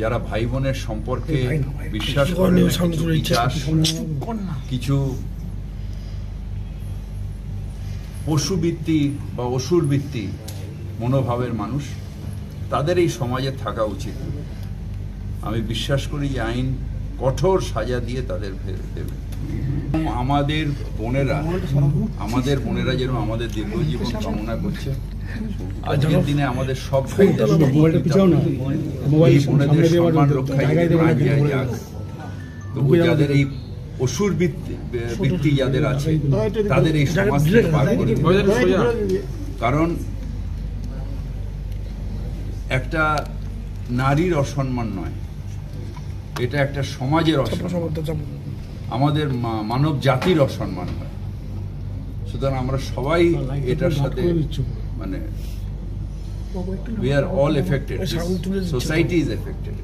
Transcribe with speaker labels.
Speaker 1: যারা ভাই বোনের সম্পর্কে বিশ্বাস করেন, কিছু পশুবৃত্তি বা অসুরবৃত্তি মনোভাবের মানুষ, তাদের এই সমাজে থাকা উচিত। আমি বিশ্বাস করি যে আইন কঠোর সাজা দিয়ে তাদের দেবে। আমাদের বোনেরা যেরকম আমাদের দীর্ঘজীবন কামনা করছে, আজকের দিনে আমাদের সব ভাইদের সম্মান রক্ষায় তবু যাদের এই অসুর বৃত্তি যাদের আছে তাদের এই সমাজ থেকে বার করে দিতে। কারণ একটা নারীর অসম্মান নয়, এটা একটা সমাজের অসম্মান, আমাদের মানব জাতির অসম্মান হয়। সুতরাং আমরা সবাই এটার সাথে we are all affected. Society is affected.